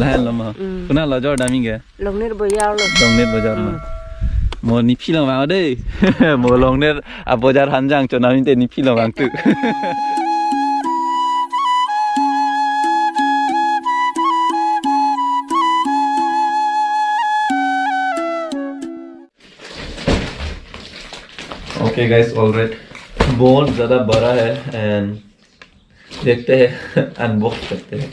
lahan lama kuna la jor dami ge long net bajar lo long net bajar ma mo ni phi long wang dei mo long net a bajar hanjang cho nami te ni phi long wang tu Okay guys, alright बहुत ज़्यादा बड़ा है and देखते हैं unbox करते हैं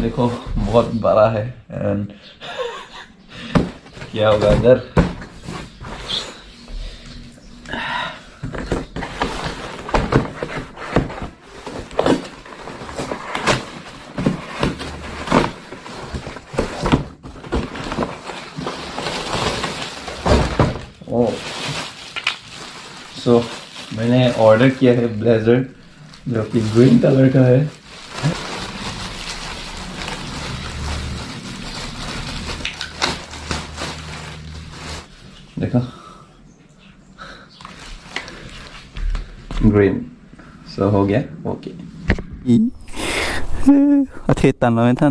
देखो बहुत बड़ा है एंड क्या होगा अंदर सो मैंने ऑर्डर किया है ब्लेजर जो कि ग्रीन कलर का है देखो ग्रीन सो हो गया ओके अथे तन लो था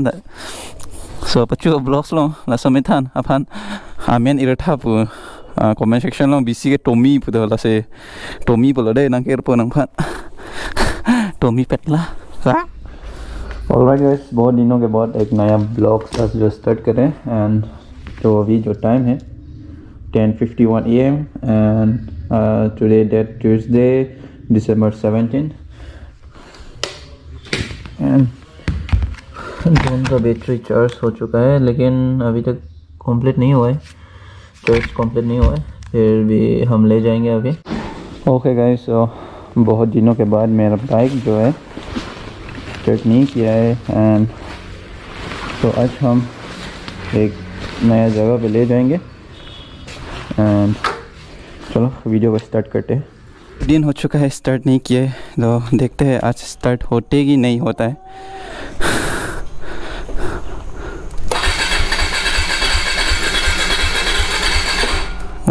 सो पचु ब्लॉग्स लो लासो में था अपन आमेन इरथा पु comment section long bisi ke Tommy pudo la se Tommy pulo deh nang kerpo nang phat Tommy pet lah alright guys बहुत दिनों के बाद एक नया ब्लॉग जो स्टार्ट करें एंड तो अभी जो टाइम है 10:51 AM and today date Tuesday December 17 and phone का बैटरी चार्ज हो चुका है लेकिन अभी तक कंप्लीट नहीं हुआ है चार्ज कंप्लीट नहीं हुआ है फिर भी हम ले जाएंगे अभी ओके गाइस बहुत दिनों के बाद मेरा बाइक जो है स्टार्ट नहीं किया है एंड तो आज हम एक नया जगह पे ले जाएंगे एंड चलो वीडियो को स्टार्ट करते हैं दिन हो चुका है स्टार्ट नहीं किया है तो देखते हैं आज स्टार्ट होते कि नहीं होता है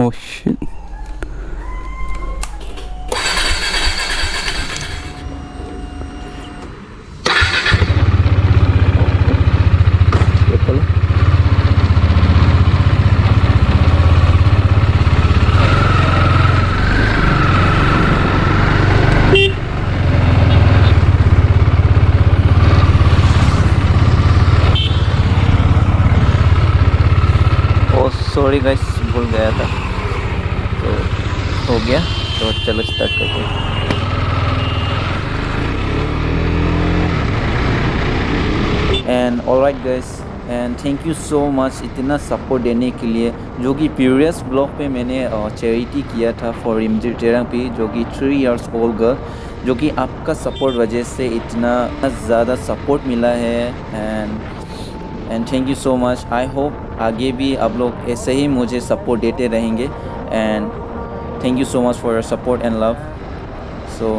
Oh shit. Oh sorry guys, भूल गया था तो हो गया तो चलो स्टार्ट करते हैं and alright guys and thank you so much इतना सपोर्ट देने के लिए जो कि प्रीवियस ब्लॉग पे मैंने चैरिटी किया था फॉर रिमजिर थेरेपी जो कि 3 years ओल्ड गर्ल जो कि आपका सपोर्ट वजह से इतना ज़्यादा सपोर्ट मिला है and thank you so much I hope आगे भी आप लोग ऐसे ही मुझे सपोर्ट देते रहेंगे and thank you so much for your support and love so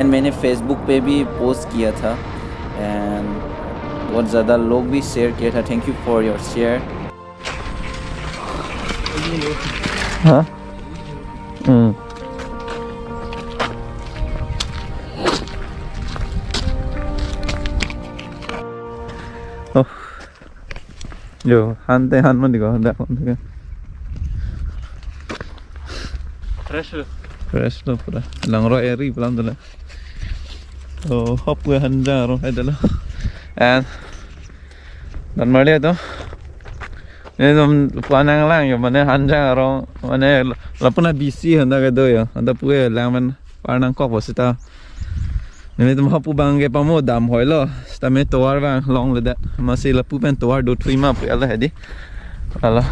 and मैंने फेसबुक पे भी पोस्ट किया था एंड बहुत ज़्यादा लोग भी शेयर किया था thank you for your share हाँ जो हानते हान मन दिखा हंदा कौन दिखा fresh lo pura lang ro eri pelan dulu oh hop gue HanJang ro ada lah and dan malah tu ini tu panang lang yo mana HanJang ro mana lapuna busy handa ke do yo handa pue lang man panang kok posita ini tu hop bang ke pamu dam hoi lo stame toar bang long le dat masih lapu pen toar do trima pu ala hedi ala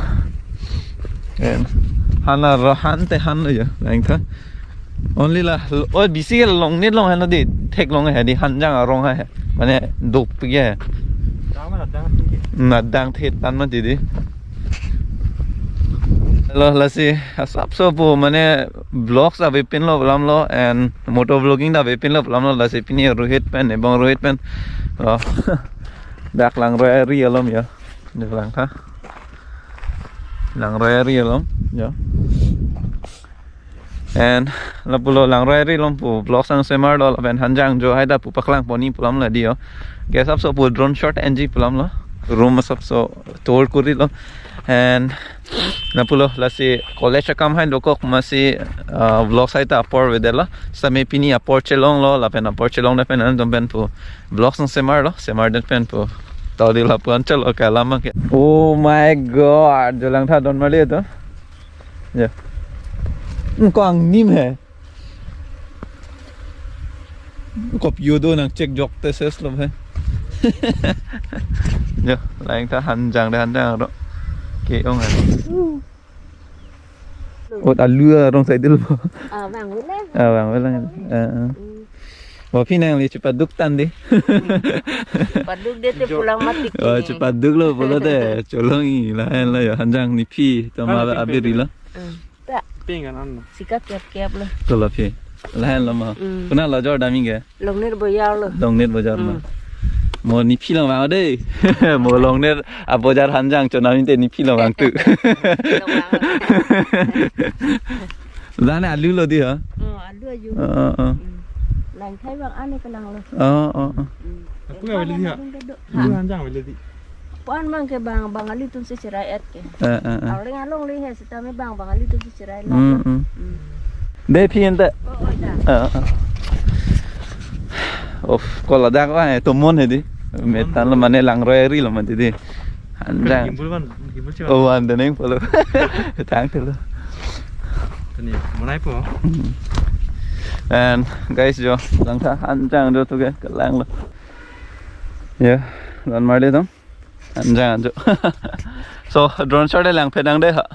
and hana ro hante han lo yo lang tha only la oi bisi long net long han di thek long hedi HanJang rong ha mane duk pi ye na dang thet tan ma di lo la si sap so pu mane vlogs ave pin lo blam lo and moto vlogging da ave pin lo blam lo la si pin rohit pen ebong rohit pen dak lang roy ri alom ya dak lang tha lang roy ri alom ya and la pulo lang rai ri lom pu vlog sang semar dol ben hanjang jo haida pu paklang poni pulam la dio ge sab so pu drone shot ng pulam la room sab so tour kuri lo and la pulo la si college kam hain lokok masi vlog sai ta por vedela same pini apor chelong lo la pen apor chelong na pen an dom ben pu vlog sang semar den pen pu tao đi là puan chalo kalama ke oh my god jo lang tha don mali to yeah quang nim he cop yudo nang check jok te ses lo he yeah lang tha hanjang đó ke ông à ột lưa rong sai dil vàng với lên vàng với lên Wah pinang li cepat duk tan deh. Paduk dia tu pulang mati. Wah cepat duk lo pula deh. Colongi lah ya hanjang ni pi tama abiri lah. Tak. Pingan an. Sikat kiap lah. Tu lah pi. Lah lama. Pernah lah jauh dami ke? Long net boyar lah. Long net bojar mah. Mau ni pi lang bang deh. Mau long net bojar hanjang cuma ni ni pi lang bang tu. Lah ni alu lo dia. Alu aja. Lành thấy bằng ăn này cái lằng rồi. Aku nggak beli dia. Itu hanjang beli dia. Puan mang ke bang ali tu se cerai et ke. Awalnya ngalong li he setame bang ali tu se cerai lah. Deh pian tak. Of kalau dah kau ni tumun ni, metan lo mana lang royeri lo mana di. Hanjang. Gimbal cuma. Oh anda neng polo. Tang tu lo. Ini mana ipo? And guys jo lang tha hanjang jo tu ke lang lo. Yeah, dan mari dong. Hanjang jo. So drone shot lang pedang deh ha.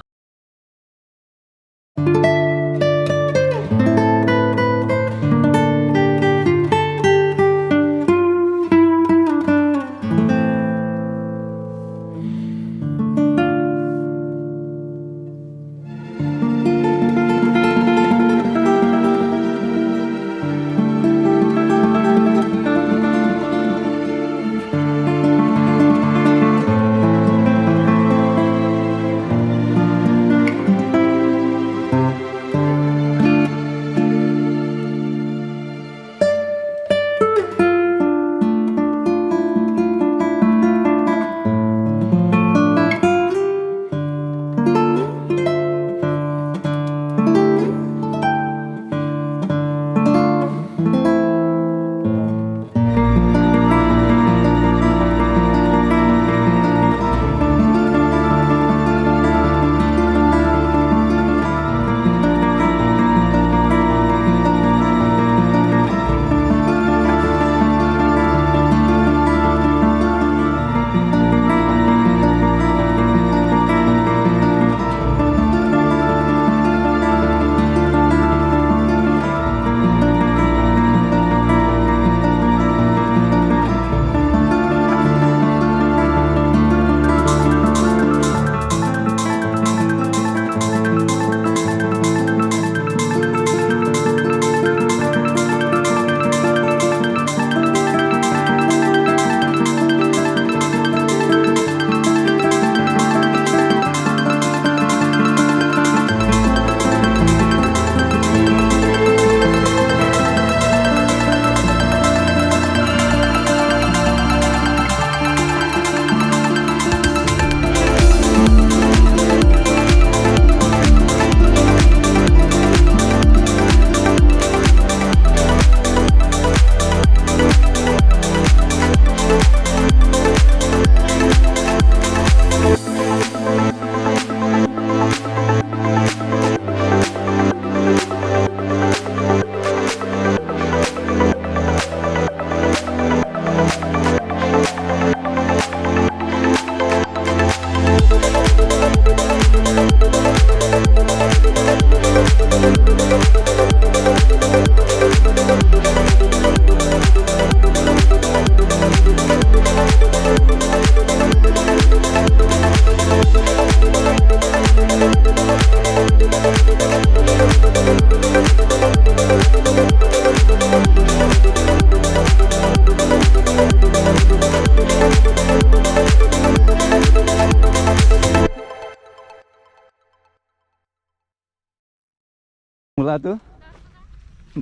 মূলাটো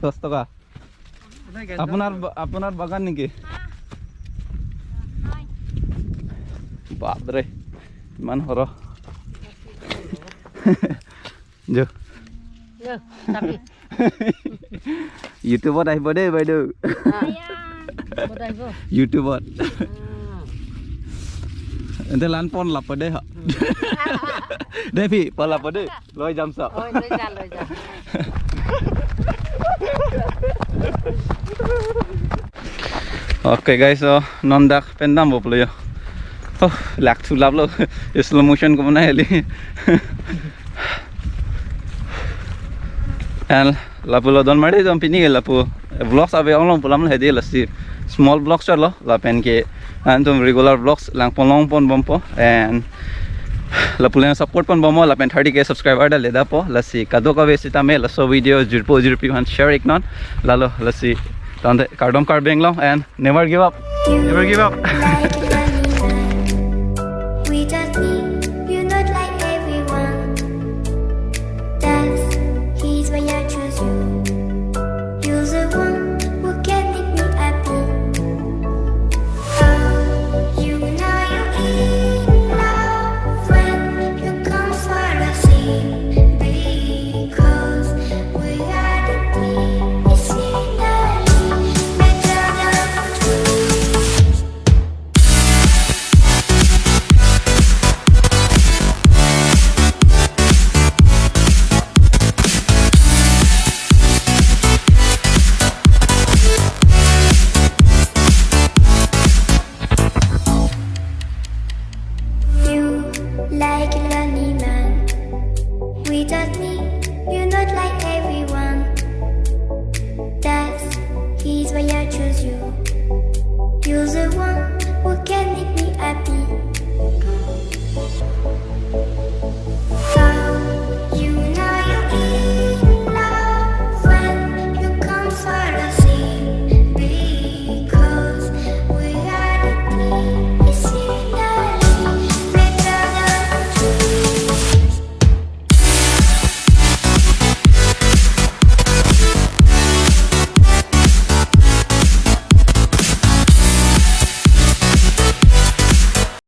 10 টকা আপোনাৰ বাগান নেকি বাপৰে ইমান সৰহ যো ইউটিউবত আহিব দেই বাইদেউ ইউটিউবত এতে লান পন লাপ দেই হা দেই পি পন লাপ দেই লৈ যাম সব লৈ যা Okay guys, so nondak pendam boplo yo. Oh, lak thu lap lo. Slow motion ko na heli. And lapulo don mari jom pini gel lapu. Vlogs abe onglong pulam hedi lasi. Small vlogs chalo la pen ke antum regular vlogs lang polong pon bompo and lapulen support pon bomo la pen 30k subscriber da leda po lasi kado ka vesita me laso video jirpo han share iknon lalo lasi Tante cardom card bang long and never give up. Never give up. We just need you not like everyone. That's he's why I choose you. You're the one who can make me happy. Oh, you know you're in love when you come for the sea. Because we are the team. Like a lonely man, we just need you not like everyone. That's he's why I choose you. You're the one.